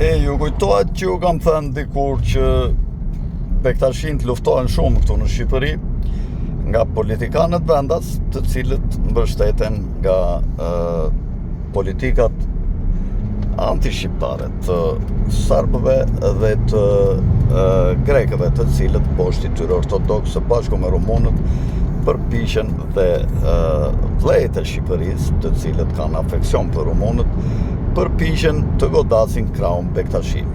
Ju kujtohet që ju kam thënë dikur që bektashinët luftohen shumë këtu në Shqipëri nga politikanët vendas, të cilët mbështeten nga politikat anti-shqiptare të serbëve dhe të grekëve, të cilët poshtë i tyre ortodoksë bashku me rumunët përpiqen dhe vllejt e Shqipërisë, të cilët kanë afeksion për rumunët, përpiqen të godasin krahun Bektashin.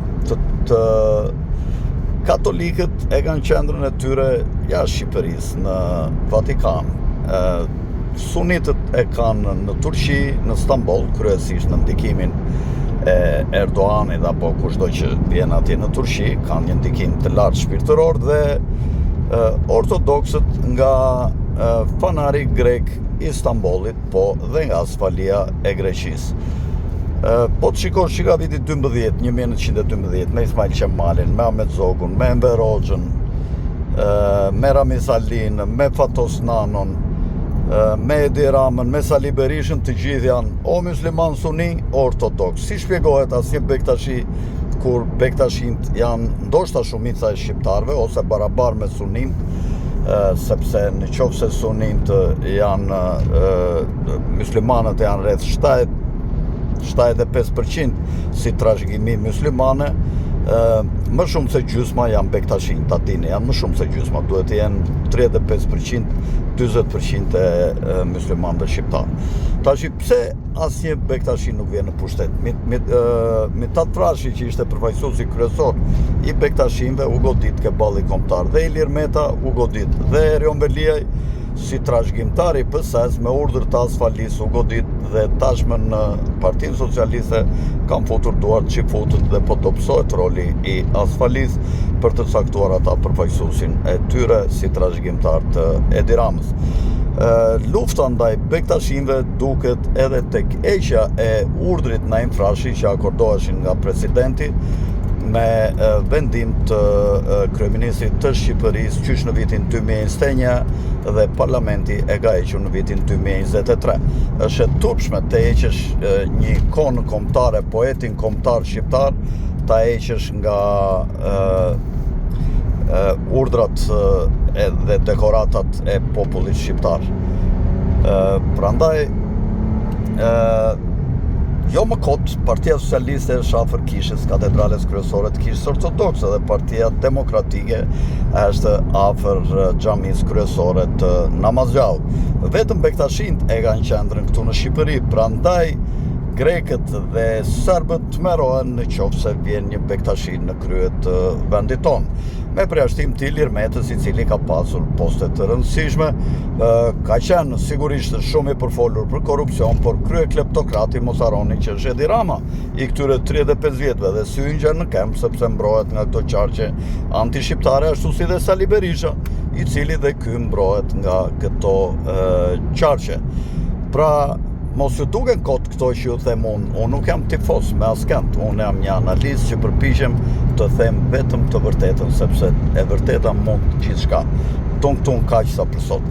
Katolikët e kanë qendrën e tyre jashtë Shqipërisë, në Vatikan. Sunitët e kanë në Turqi, në Stamboll, kryesisht në ndikimin e Erdoganit apo kushdo që vjen atje në Turqi, kanë një ndikim të lartë shpirtëror, dhe ortodoksët nga fanari grek i Stambollit, po dhe nga Asfalia e Greqisë. Po të shikosh që ka viti 1912, me Ismail Qemalin, me Ahmet Zogun, me Enver Hoxhën, me Ramiz Alin, me Fatos Nanon, me Edi Ramën, me Sali Berishën, të gjithë janë o musliman suni, o ortodoks. Si shpjegohet asnjë bektashi kur bektashinët janë ndoshta shumica e shqiptarëve ose barabar me sunin, sepse në qoftë se suninët janë muslimanët janë rreth 75% si trashëgimi muslimane, më shumë se gjysma janë bektashin, tatini janë më shumë se gjysma, duhet të jenë 35%, 40% e muslimanëve shqiptar. Tashi pse asnjë bektashin nuk vjen në pushtet? Mithat Frashi, që ishte përfaqësuesi kryesor i bektashinëve, u godit Keballi Kombëtar, dhe Ilir Meta u godit, dhe Erion Veliaj si trashëgimtar i PS-s me urdhër të Asfalis u godit, dhe tashmë në Partinë Socialiste kanë futur duart që futët dhe po dobësohet roli i Asfalis për të caktuar ata përfaqësuesin e tyre si trashëgimtar të Edi Ramës. Lufta ndaj bektashinëve duket edhe tek heqja e urdhrit Naim Frashi që akordoheshin nga presidenti me vendim të kryeministrit të Shqipërisë qysh në vitin 2021 dhe parlamenti e ka hequr në vitin 2023. Është e turpshme të heqësh një ikonë kombëtare, poetin kombëtar shqiptar, ta heqësh nga urdhrat dhe dekoratat e popullit shqiptar. Prandaj jo më kot, Partia Socialiste e shafër kishës katedrales kryesore të kishës ortodokse, dhe Partia Demokratike është afër xhamisë kryesore të Namazgjall. Vetëm bektashinët e kanë qendrën këtu në Shqipëri, prandaj grekët dhe serbët tmerrohen në qoftë se vjen një bektashin në krye të vendit tonë. Me përjashtim të Ilir Metës, i cili ka pasur poste të rëndësishme, ka qenë sigurisht shumë i përfolur për korrupsion, por krye kleptokrati mos harroni që është Edi Rama i këtyre 35 vjetëve, dhe sy ngjan në këmbë sepse mbrohet nga këto qarqe anti-shqiptare, ashtu si dhe Sali Berisha, i cili dhe ky mbrohet nga këto qarqe. Pra, mos ju duken kot këto që ju them unë nuk jam tifos me askënd, unë jam një analist që përpiqem të them vetëm të vërtetën, sepse e vërteta mund gjithçka. Tung kaq sa për sot.